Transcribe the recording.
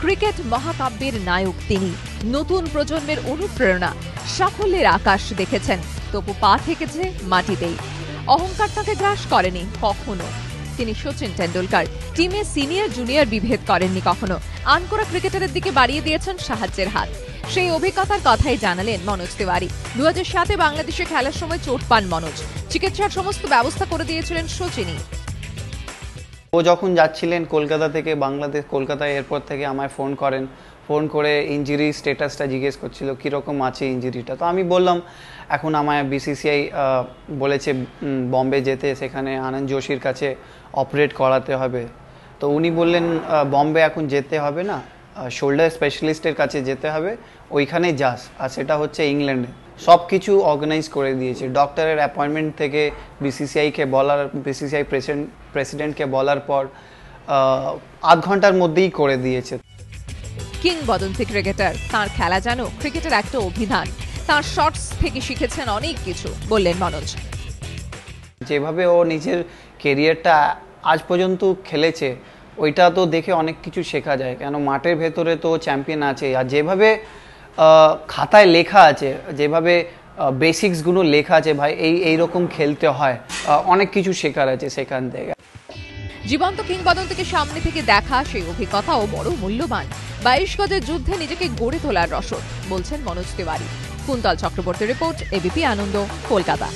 Cricket মহাকাব্যের নায়ক তিনি। নতুন প্রজন্মের অনুপ্রেরণা, সাফল্যের আকাশ দেখেছেন, তবু পা থেকেছে মাটিতেই। অহংকার তাকে গ্রাস করেনি কখনো। তিনি সচিন টেন্ডুলকার। টিমে সিনিয়র জুনিয়র বিভেদ করেননি কখনো। আনকোরা ক্রিকেটারের দিকে বাড়িয়ে দিয়েছেন সাহায্যের হাত। সেই অভিজ্ঞতার কথাই জানালেন মনোজ তিওয়ারি। 2007-এ বাংলাদেশে খেলার সময় চোট পান মনোজ। চিকিৎসার সমস্ত ব্যবস্থা করে দিয়েছিলেন সচিনই। ও যখন যাচ্ছিলেন কলকাতা থেকে বাংলাদেশ, কলকাতা এয়ারপোর্ট থেকে আমায় ফোন করে ইঞ্জুরি স্ট্যাটাসটা জিজ্ঞেস করছিল কীরকম আছে ইঞ্জুরিটা। তো আমি বললাম এখন আমায় বিসিসিআই বলেছে বম্বে যেতে, সেখানে আনন্দ যোশীর কাছে অপারেট করাতে হবে। তো উনি বললেন বম্বে এখন যেতে হবে না, শোল্ডার স্পেশালিস্টের কাছে যেতে হবে, ওইখানে যাস। আর সেটা হচ্ছে ইংল্যান্ডে। সব কিছু অর্গানাইজ করে দিয়েছে, ডক্টরের অ্যাপয়েন্টমেন্ট থেকে বিসিসিআই প্রেসিডেন্টকে বলার পর আধ ঘন্টার মধ্যেই করে দিয়েছে। কিংবদন্তি ক্রিকেটার, তার খেলা যেন ক্রিকেটের একটা অভিধান। তার শটস থেকে শিখেছেন অনেক কিছু, বললেন মনোজ। যেভাবে ও নিজের কেরিয়ারটা আজ পর্যন্ত খেলেছে, ওইটা তো দেখে অনেক কিছু শেখা যায়, কেন মাঠের ভেতরে তো চ্যাম্পিয়ন আছে। আর যেভাবে খাতায় লেখা আছে, যেভাবে বেসিক্সগুলো লেখা আছে, ভাই এইরকম খেলতে হয়, অনেক কিছু শেখার আছে সেখান থেকে। জীবন্ত কিংবদন্তিকে সামনে থেকে দেখা সেই অভিজ্ঞতাও বড় মূল্যবান। 22 গজের যুদ্ধে নিজেকে গড়ে তোলার রসদ, বলছেন মনোজ তিওয়ারি। কুন্তল চক্রবর্তী রিপোর্ট, এবিপি আনন্দ, কলকাতা।